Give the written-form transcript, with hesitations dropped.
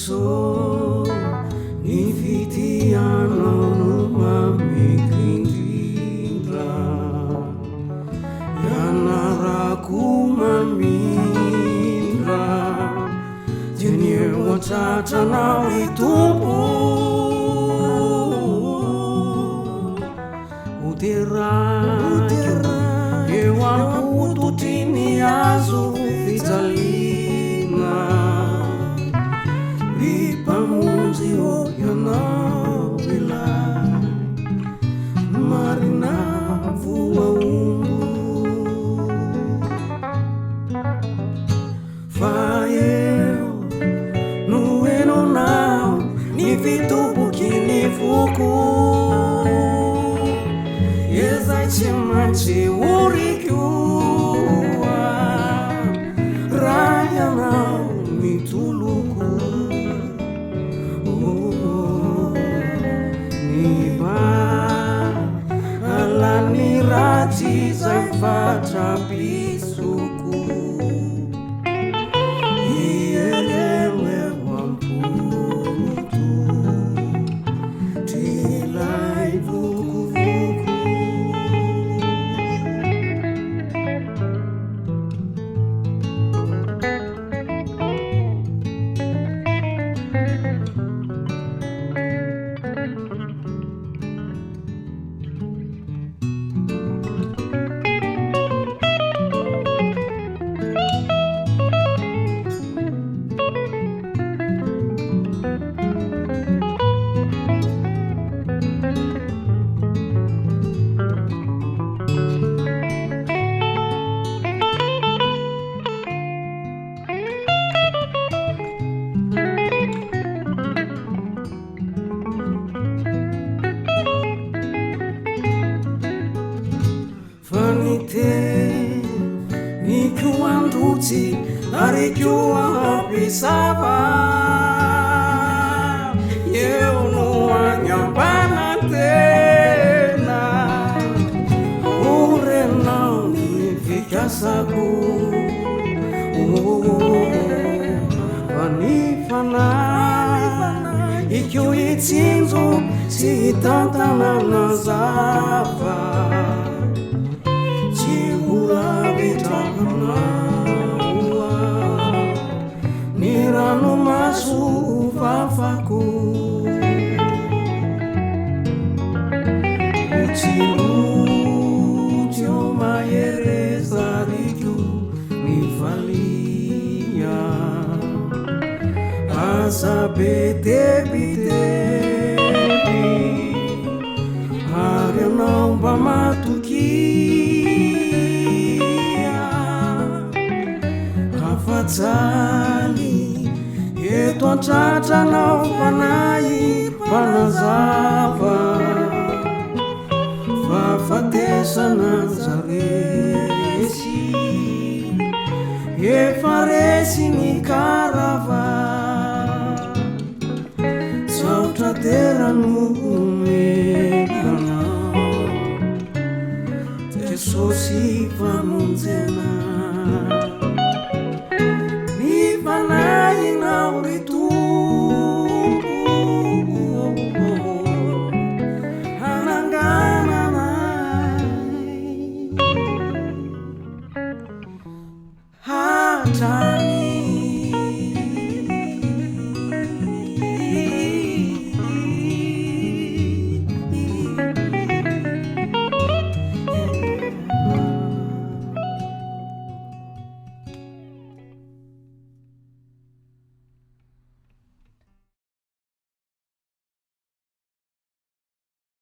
so ni fitiano no mamikindra yanarakumamindra jenye watata na witumbu utira yewangu tutini azu vitalina vipamunzio yanawila marina vua umbu fayo nueno nao ni vitubu kinifuku Chimachi urikiwa raya na mituluku niba alani raji zaifata pisuku ielewe wamputu tilai vuku nikiwa nduti arikiwa pisaba yeunuwa nyambana tena urena nifikasaku vanifana ikiwa itinzo sitantana nazava nirano masu fafaku utilutio mayereza riku nifalia asabete bitebi arianaumba fatali yeto tata na upanai panazava fafatesa nazaresi ye faresi ni karava sautatera numegana tesosiva munzena